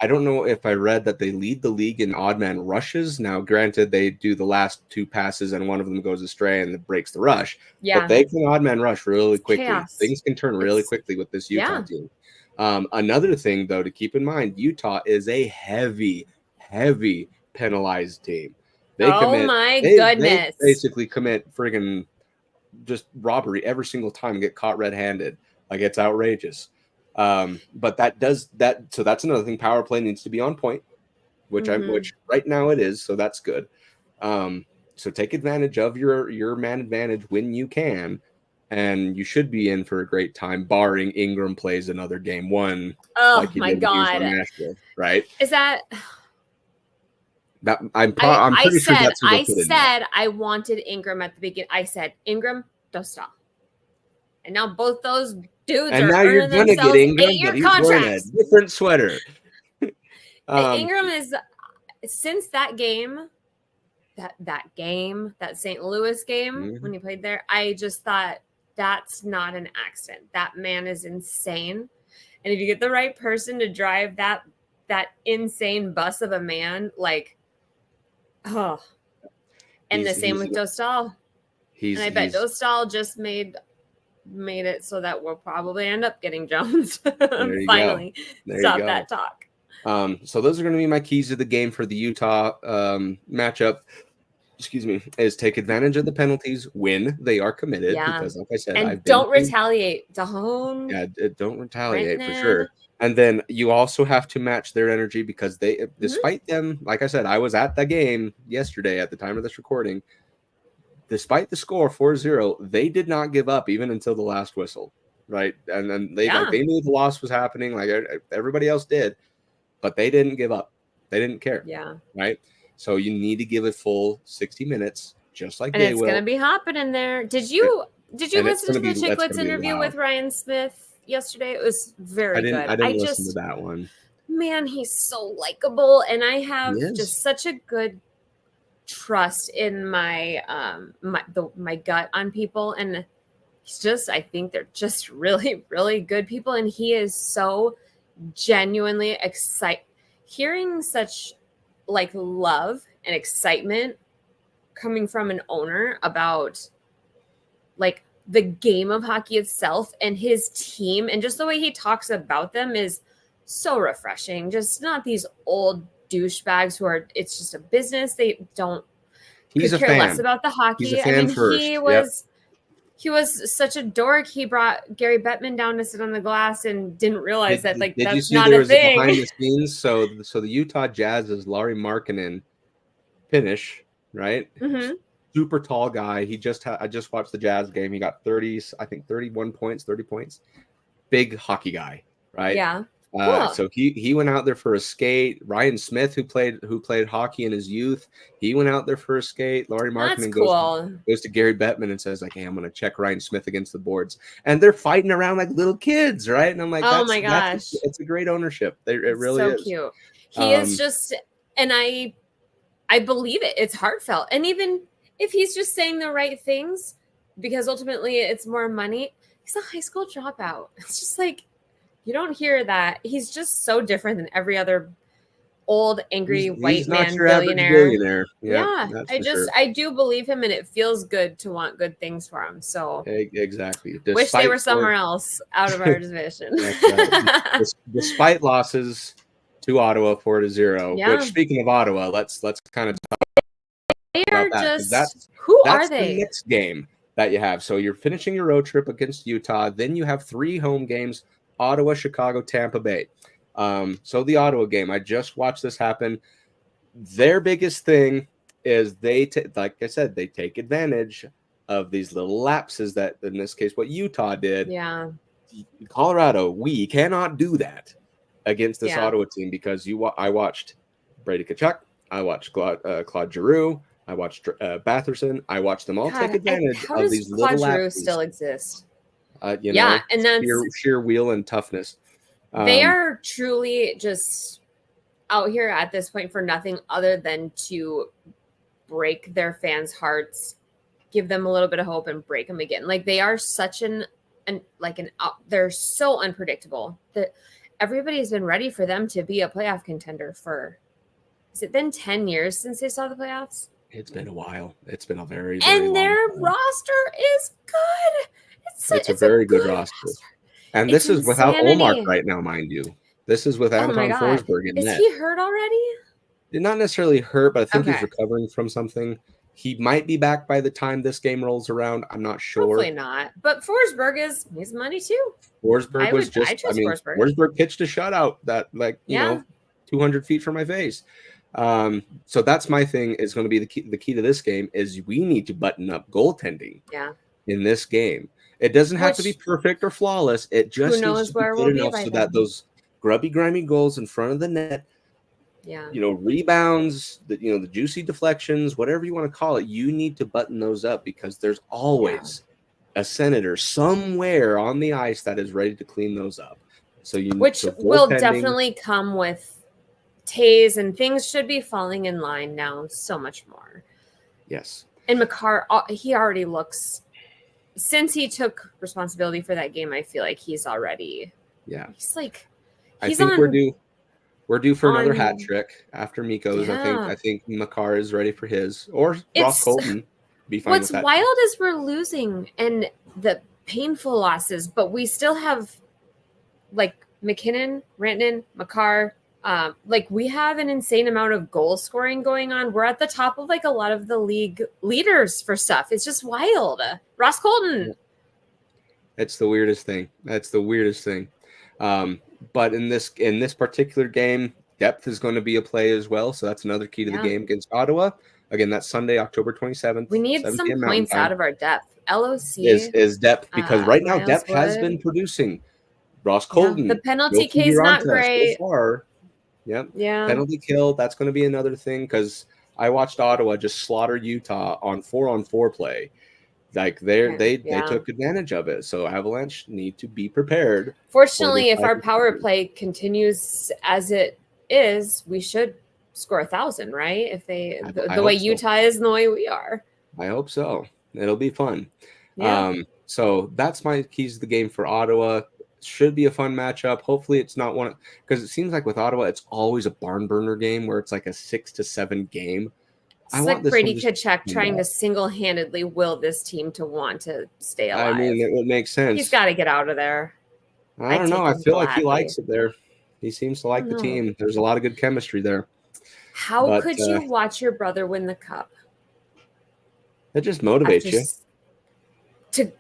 I don't know if I read that they lead the league in odd man rushes. Now, granted, they do the last 2 passes and one of them goes astray and it breaks the rush. Yeah. But they can odd man rush really quickly. Chaos. Things can turn really quickly with this Utah team. Another thing, though, to keep in mind, Utah is a heavy penalized team. Goodness. They basically commit friggin' just robbery every single time and get caught red-handed. Like, it's outrageous. But so that's another thing. Power play needs to be on point, which right now it is. So that's good. So take advantage of your man advantage when you can, and you should be in for a great time, barring Ingram plays another game one. Oh like my God. Nashville, right? Is that that I'm pretty sure that's who I said I wanted Ingram at the beginning. I said Ingram, Dostal. And now both those dudes and are now you're earning gonna themselves get Ingram, 8-year but he's wearing a contracts. different sweater. Ingram is, since that game, that St. Louis game when he played there, I just thought that's not an accident. That man is insane. And if you get the right person to drive that insane bus of a man, like, oh. And the same with Dostal. And I bet Dostal just made it so that we'll probably end up getting Jones. Finally, stop that talk. So those are going to be my keys to the game for the Utah matchup. Excuse me, is take advantage of the penalties when they are committed. Yeah. Because, like I said, and don't retaliate. Don't retaliate for sure. And then you also have to match their energy, because they, despite them, like I said, I was at the game yesterday at the time of this recording. Despite the score 4-0, they did not give up even until the last whistle, right? And then they knew the loss was happening, like everybody else did, but they didn't give up. They didn't care. Yeah. Right. So you need to give it full 60 minutes, just like and they it's will. Going to be happening there. Did you listen to the Chicklets interview with Ryan Smith yesterday? It was very good. I didn't listen to that one. Man, he's so likable, and I have just such a good trust in my my gut on people, and I think they're just really, really good people, and he is so genuinely excited. Hearing such like love and excitement coming from an owner about like the game of hockey itself and his team, and just the way he talks about them is so refreshing. Just not these old douchebags who are, it's just a business. They don't care less about the hockey. He's a fan first. He was such a dork. He brought Gary Bettman down to sit on the glass and didn't realize that that's not a thing. Did you see there was a behind the scenes? So the Utah Jazz's Lauri Markkanen finish, right? Super tall guy. I just watched the Jazz game. He got 31 points, 30 points. Big hockey guy, right? Yeah. Cool. So he went out there for a skate. Ryan Smith, who played hockey in his youth, he went out there for a skate. Lauri Markkanen goes to Gary Bettman and says, like, hey, I'm going to check Ryan Smith against the boards. And they're fighting around like little kids, right? And I'm like, oh my gosh, it's a great ownership. It really is. So cute. He is just, and I believe it. It's heartfelt. And even if he's just saying the right things, because ultimately it's more money, he's a high school dropout. It's just like, you don't hear that. He's just so different than every other old, angry white man billionaire. Yeah. I do believe him, and it feels good to want good things for him. So exactly. Wish they were somewhere else out of our division. Despite losses to Ottawa 4-0. Yeah. Which, speaking of Ottawa, let's kind of talk about that. That's the next game that you have. So you're finishing your road trip against Utah. Then you have 3 home games: Ottawa, Chicago, Tampa Bay. So the Ottawa game, I just watched this happen. Their biggest thing is like I said, they take advantage of these little lapses that, in this case, what Utah did. Yeah. Colorado, we cannot do that against this Ottawa team, because I watched Brady Tkachuk, I watched Claude Giroux, I watched Batherson. I watched them all take advantage of these little lapses. Claude Giroux still exists? And that's sheer wheel and toughness. They are truly just out here at this point for nothing other than to break their fans' hearts, give them a little bit of hope, and break them again. Like, they are such they're so unpredictable that everybody's been ready for them to be a playoff contender for. Has it been 10 years since they saw the playoffs? It's been a while. It's been a very, very long their time. Roster is good. It's a very good roster. And this is without Olmark right now, mind you. This is with Anton Forsberg in net. Is he hurt already? Not necessarily hurt, but I think he's recovering from something. He might be back by the time this game rolls around. I'm not sure. Hopefully not. But Forsberg he's money too. Forsberg was I trust Forsberg. Forsberg pitched a shutout that, like, you know, 200 feet from my face. So that's my thing, is going to be the key to this game is we need to button up goaltending in this game. It doesn't have to be perfect or flawless. It just needs to be good enough so that those grubby, grimy goals in front of the net, you know, rebounds, the juicy deflections, whatever you want to call it, you need to button those up, because there's always a senator somewhere on the ice that is ready to clean those up. So which will definitely come with Tays, and things should be falling in line now so much more. Yes. And Makar, he already looks, since he took responsibility for that game, I feel like he's already he's like I think we're due for another hat trick after Mikko's. I think Makar is ready for his, or Ross Colton. Be fine. What's wild is we're losing and the painful losses, but we still have like McKinnon, Rantanen, Makar. Like we have an insane amount of goal scoring going on. We're at the top of like a lot of the league leaders for stuff. It's just wild. Ross Colton. It's the weirdest thing. That's the weirdest thing. But in this particular game, depth is going to be a play as well. So that's another key to the game against Ottawa. Again, that's Sunday, October 27th. We need some points out of our depth. LOC is depth, because right now depth has been producing. Ross Colton. The penalty K is not great. So far. Yeah. Penalty kill. That's going to be another thing, because I watched Ottawa just slaughter Utah on 4-on-4 play. Like they took advantage of it. So Avalanche need to be prepared. Fortunately, if our power play continues as it is, we should score 1,000, right? If the way Utah is and the way we are. I hope so. It'll be fun. So that's my keys to the game for Ottawa. Should be a fun matchup. Hopefully it's not one, because it seems like with Ottawa, it's always a barn burner game where it's like a 6-7 game. It's like Brady Tkachuk trying to single-handedly will this team to want to stay alive. I mean, it would make sense. He's got to get out of there. I don't know. I feel like he likes it there. He seems to like the team. There's a lot of good chemistry there. How could you watch your brother win the cup? It just motivates you.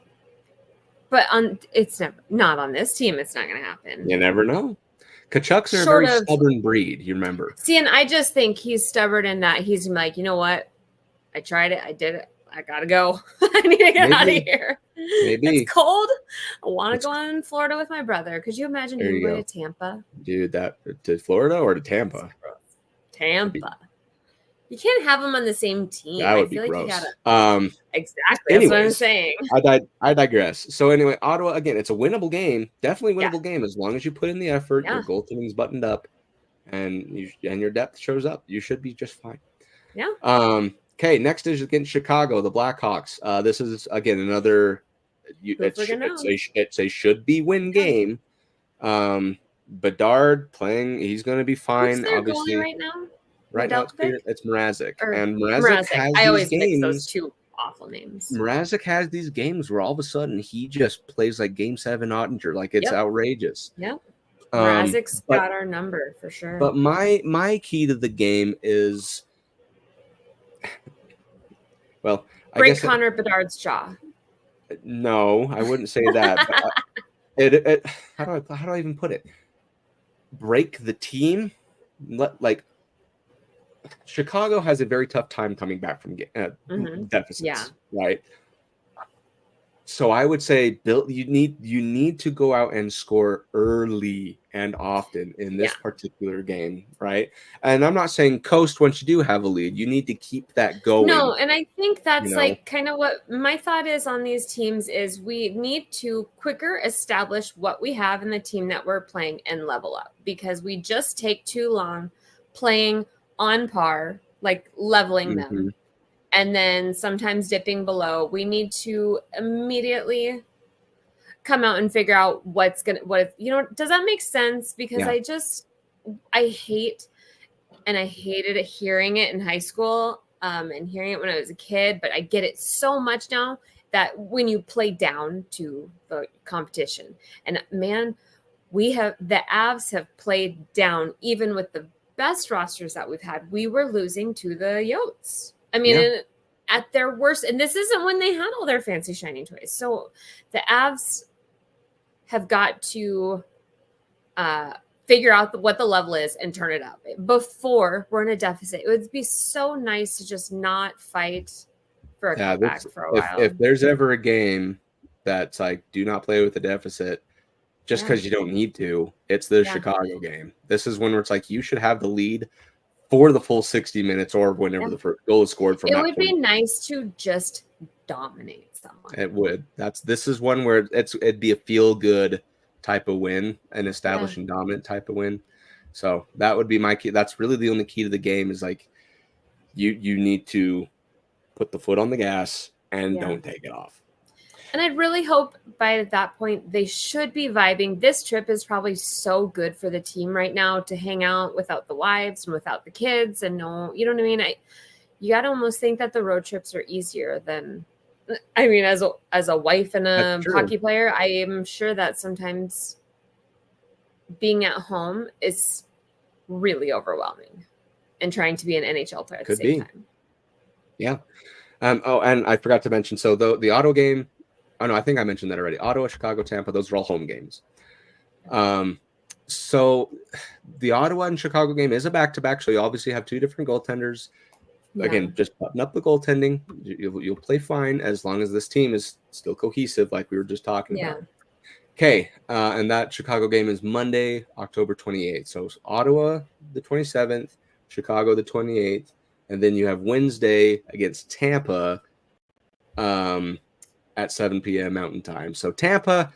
But it's not on this team. It's not going to happen. You never know. Kachucks are a very stubborn breed, you remember. See, and I just think he's stubborn in that he's like, you know what? I tried it. I did it. I got to go. I need to get out of here. Maybe. It's cold. I want to go in Florida with my brother. Could you imagine him going to Tampa? Dude, to Florida or to Tampa? Tampa. You can't have them on the same team. That would be gross. Exactly. Anyways, that's what I'm saying. I digress. So anyway, Ottawa, again, it's a winnable game. Definitely winnable game as long as you put in the effort, your goaltending's buttoned up, and your depth shows up. You should be just fine. Yeah. Okay, next is against Chicago, the Blackhawks. This is, again, another it's a should-be win game. Bedard playing, he's going to be fine. Who's their obviously goalie right now? Right now, it's Mrazek. And Mrazek has I always games, mix those two awful names. Mrazek has these games where all of a sudden he just plays like Game 7 Ottinger. Like, it's outrageous. Yep. Mrazek's got our number for sure. But my key to the game is, well, break Connor Bedard's jaw. No, I wouldn't say that. How do I even put it? Break the team. Chicago has a very tough time coming back from deficits, right? So I would say, Bill, you need to go out and score early and often in this particular game, right? And I'm not saying coast once you do have a lead. You need to keep that going. No, and I think that's like kind of what my thought is on these teams is we need to quicker establish what we have in the team that we're playing and level up, because we just take too long playing on par, like leveling them. And then sometimes dipping below. We need to immediately come out and figure out does that make sense? Because I hated hearing it in high school and hearing it when I was a kid, but I get it so much now that when you play down to the competition, and man, the Avs have played down even with the best rosters that we've had. We were losing to the Yotes. I mean, at their worst. And this isn't when they had all their fancy shiny toys. So the Avs have got to figure out what the level is and turn it up. Before we're in a deficit, it would be so nice to just not fight for a comeback for a while. If there's ever a game that's like, do not play with a deficit just because you don't need to, it's the Chicago game. This is when it's like you should have the lead for the full 60 minutes or whenever the first goal is scored from. It would be nice to just dominate someone. It would. This is one where it'd be a feel good type of win, an establishing dominant type of win. So that would be my key. That's really the only key to the game is like you need to put the foot on the gas and don't take it off. And I'd really hope by that point they should be vibing. This trip is probably so good for the team right now to hang out without the wives and without the kids and no, you know what I mean? You got to almost think that the road trips are easier than, I mean, as a wife and a hockey player, I am sure that sometimes being at home is really overwhelming and trying to be an NHL player at the same time. Yeah. And I forgot to mention, so the Ottawa game, oh no, I think I mentioned that already. Ottawa, Chicago, Tampa, those are all home games. So the Ottawa and Chicago game is a back-to-back, so you obviously have two different goaltenders. Again, just button up the goaltending. You'll play fine as long as this team is still cohesive, like we were just talking about. Okay, and that Chicago game is Monday, October 28th. So Ottawa the 27th, Chicago the 28th, and then you have Wednesday against Tampa at 7 p.m. Mountain Time. So Tampa,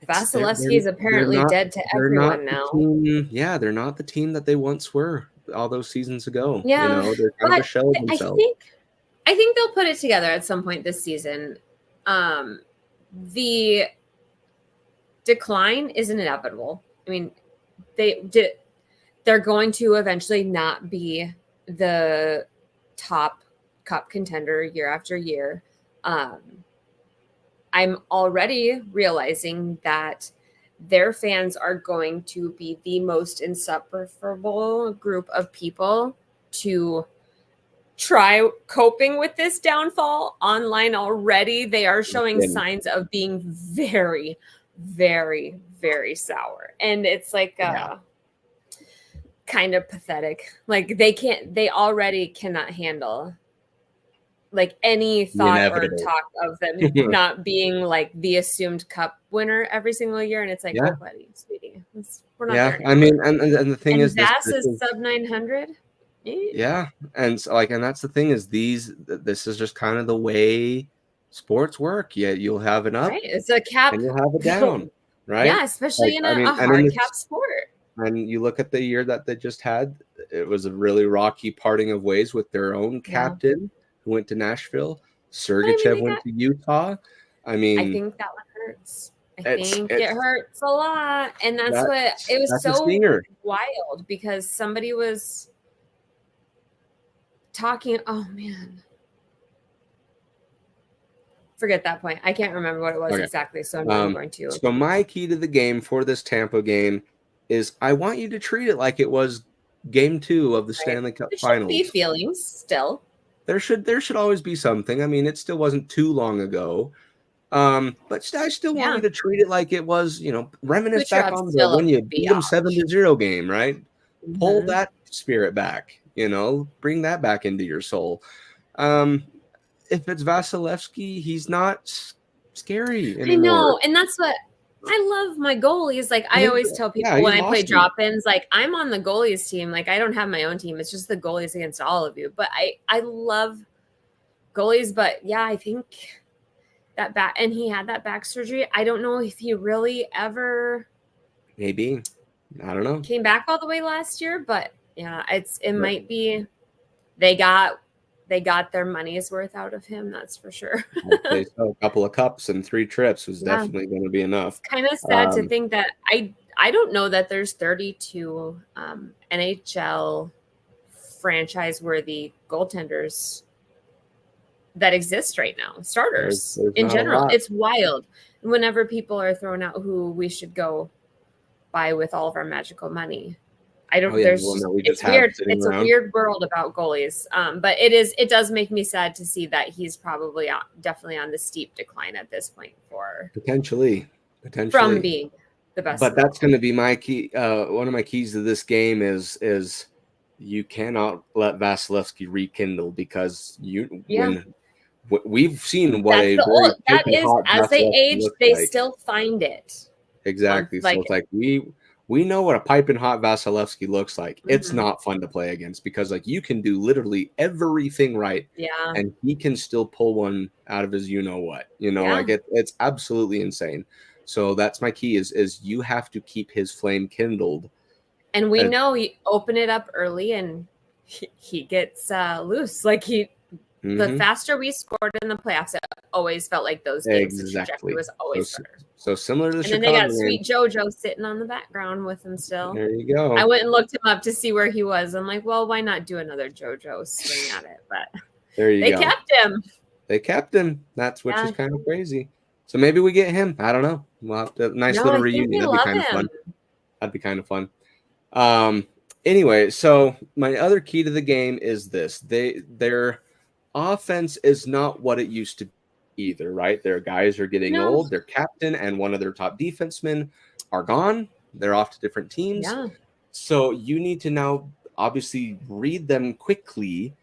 Vasilevsky is apparently dead to everyone now. They're not the team that they once were all those seasons ago. Yeah, they're kind of a shell of themselves. I think they'll put it together at some point this season. The decline isn't inevitable. I mean, they're going to eventually not be the top cup contender year after year. I'm already realizing that their fans are going to be the most insufferable group of people to try coping with this downfall online already. They are showing signs of being very, very, very sour. And it's like kind of pathetic. Like they already cannot handle like any thought or talk of them not being like the assumed cup winner every single year. And it's like, oh, buddy, sweetie, we're not there anymore. I mean, and the thing is, this is sub 900. Yeah. And so, like, and that's the thing is this is just kind of the way sports work. Yeah. You'll have an up. Right. It's a cap. And you'll have a down. Right. Yeah. Especially in a hard cap sport. And you look at the year that they just had, it was a really rocky parting of ways with their own captain who went to Nashville. Sergachev went to Utah. I mean, I think that one hurts. I think it hurts a lot. And that's what it was so wild because somebody was talking. Oh, man. Forget that point. I can't remember what it was exactly. So I'm not going to. So my key to the game for this Tampa game is I want you to treat it like it was game 2 of the Stanley Cup Finals. There should be feelings still. There should always be something. I mean, it still wasn't too long ago. But I still want you to treat it like it was, reminisce back on when you beat them 7-0 game, right? Mm-hmm. Pull that spirit back, bring that back into your soul. If it's Vasilevsky, he's not scary anymore. I know, and that's what I love my goalies. Like I always tell people when I play drop-ins, like I'm on the goalies team. Like I don't have my own team. It's just the goalies against all of you. But I love goalies. But yeah, I think that back and he had that back surgery. I don't know if he really ever maybe. I don't know. Came back all the way last year, but yeah, it might be they got their money's worth out of him, that's for sure. A couple of cups and 3 trips was definitely going to be enough. It's kind of sad to think that I don't know that there's 32 NHL franchise-worthy goaltenders that exist right now, starters there's in general. It's wild. Whenever people are throwing out who we should go buy with all of our magical money, I don't. Oh yeah, the There's one that we it's just have weird. sitting It's around. a weird world about goalies. But it does make me sad to see that he's probably definitely on the steep decline at this point Potentially. from being the best. But that's going to be my key. One of my keys to this game is you cannot let Vasilevsky rekindle, because when we've seen what That's a the very old. That piping is, hot as they Vasilevsky age, looks they like. still find it. Exactly. So it's like we know what a piping hot Vasilevsky looks like. It's not fun to play against, because like you can do literally everything right, and he can still pull one out of his what. Like it's absolutely insane. So that's my key is you have to keep his flame kindled. And we know you open it up early and he gets loose. Like the faster we scored in the playoffs, it always felt like those games. The trajectory was always better. So similar to the Chicago. And then they got sweet JoJo sitting on the background with him still. There you go. I went and looked him up to see where he was. I'm like, well, why not do another JoJo swing at it? But they kept him. They kept him. Which is kind of crazy. So maybe we get him. I don't know. We'll have to nice little reunion. That'd be kind of fun. That'd be kind of fun. Anyway, so my other key to the game is this. Their offense is not what it used to be either, right? Their guys are getting old. Their captain and one of their top defensemen are gone. They're off to different teams. Yeah. So you need to now obviously read them quickly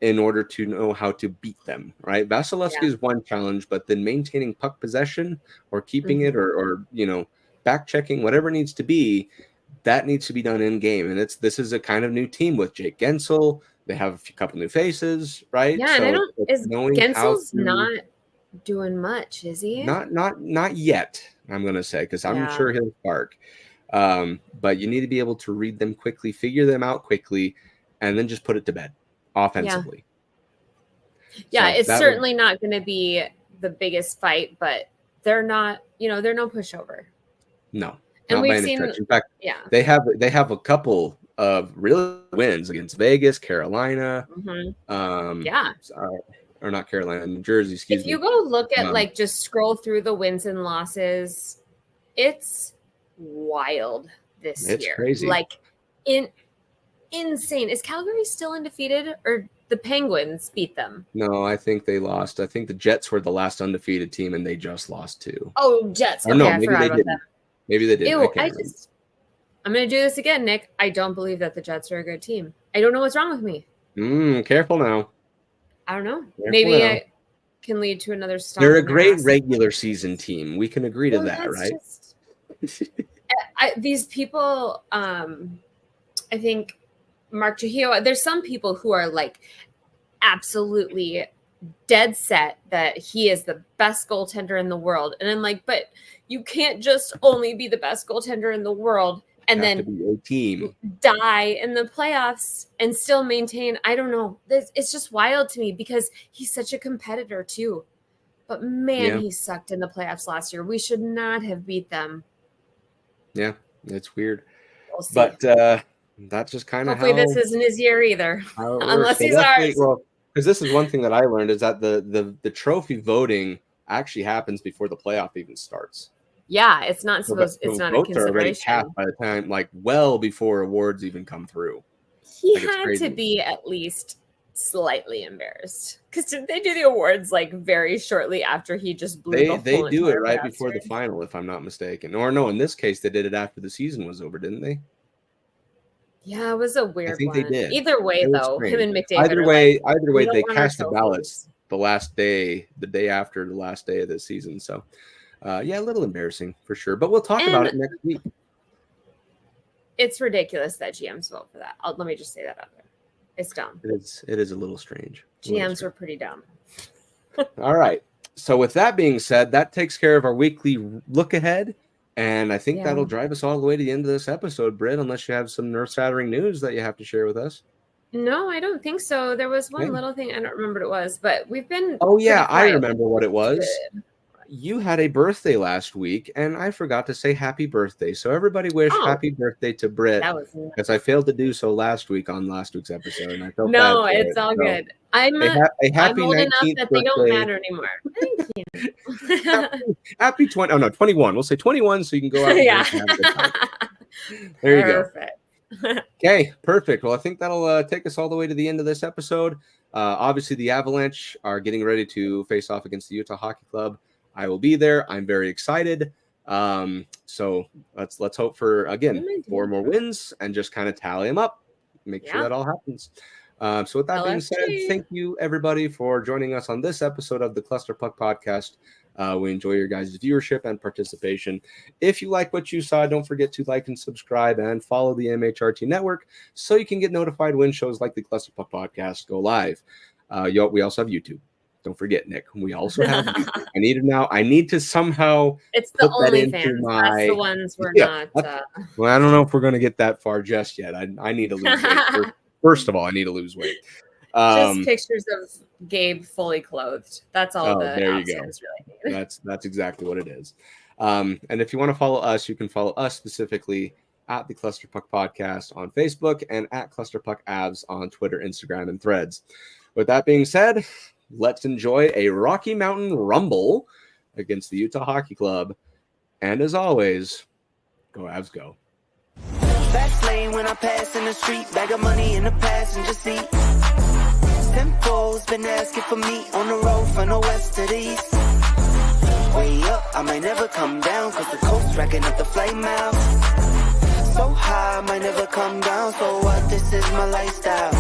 in order to know how to beat them, right? Vasilevsky is one challenge, but then maintaining puck possession or keeping it or back checking, whatever it needs to be, that needs to be done in game. And this is a kind of new team with Jake Gensel. They have a couple new faces, right? Yeah, so and Gensel's not doing much, is he? Not yet, I'm gonna say, because I'm sure he'll spark. But you need to be able to read them quickly, figure them out quickly, and then just put it to bed offensively. Yeah, it's certainly not going to be the biggest fight, but they're not, they're no pushover. No, and we've seen. In fact, they have a couple of real wins against Vegas, Carolina. Or not Carolina, New Jersey. Excuse me. If you go look at just scroll through the wins and losses, it's wild this year. It's crazy. Like insane. Is Calgary still undefeated, or the Penguins beat them? No, I think they lost. I think the Jets were the last undefeated team, and they just lost too. Oh, Jets. Okay, I forgot about that. Maybe they did. I'm going to do this again, Nick. I don't believe that the Jets are a good team. I don't know what's wrong with me. Careful now. I don't know. Maybe it can lead to another stop. They're a great regular season team. We can agree to that, right? These people, I think Mark Trujillo, there's some people who are like absolutely dead set that he is the best goaltender in the world. And I'm like, but you can't just only be the best goaltender in the world and then die in the playoffs and still maintain. I don't know. It's just wild to me because he's such a competitor too. But man, he sucked in the playoffs last year. We should not have beat them. Yeah, it's weird. We'll see. But that's just kind of hopefully this isn't his year either, unless he's ours. Well, because this is one thing that I learned is that the trophy voting actually happens before the playoff even starts. Yeah, it's not supposed. It's not a consideration. Votes are already capped by the time, well before awards even come through. He had to be at least slightly embarrassed because did they do the awards very shortly after he just blew they do it right before the final, if I'm not mistaken. Or no, in this case they did it after the season was over, didn't they? Yeah, it was a weird one. I think they did. Either way, though, him and McDavid. Either way, they cast the ballots the day after the last day of the season. So, a little embarrassing for sure. But we'll talk about it next week. It's ridiculous that GMs vote for that. Let me just say that out there. It's dumb. It is a little strange. GMs were pretty dumb. All right. So with that being said, that takes care of our weekly look ahead. And I think that'll drive us all the way to the end of this episode, Britt, unless you have some nerve-shattering news that you have to share with us. No, I don't think so. There was one little thing. I don't remember what it was, but we've been... Oh, yeah, I remember what it was. You had a birthday last week, and I forgot to say happy birthday. So everybody wish happy birthday to Britt, because I failed to do so last week on last week's episode. And I felt bad it's all good. I'm happy old 19th enough that birthday. They don't matter anymore. Thank you. happy 21. We'll say 21 so you can go out and have a good time. There you go. Okay, perfect. Well, I think that'll take us all the way to the end of this episode. Obviously, the Avalanche are getting ready to face off against the Utah Hockey Club. I will be there. I'm very excited. So let's hope for, again, 4 more wins and just kind of tally them up. Make sure that all happens. So with that being said, thank you everybody for joining us on this episode of the Cluster Puck Podcast. We enjoy your guys' viewership and participation. If you like what you saw, don't forget to like and subscribe and follow the MHRT network so you can get notified when shows like the Cluster Puck Podcast go live. We also have YouTube. Don't forget, Nick. We also have YouTube. I need to somehow. It's the only fans. That's the ones we're not. Well, I don't know if we're going to get that far just yet. I need to lose weight. First of all, I need to lose weight. Just pictures of Gabe fully clothed. That's all the there you go. Really need. That's exactly what it is. And if you want to follow us, you can follow us specifically at the Cluster Puck Podcast on Facebook and at Cluster Puck Avs on Twitter, Instagram, and Threads. With that being said, let's enjoy a Rocky Mountain Rumble against the Utah Hockey Club. And as always, go Avs go. Fast lane when I pass in the street, bag of money in the passenger seat. Simcoe's been asking for me on the road from the west to the east. Way up, I might never come down, cause the coast racking up the flame out. So high, I might never come down, so what, this is my lifestyle.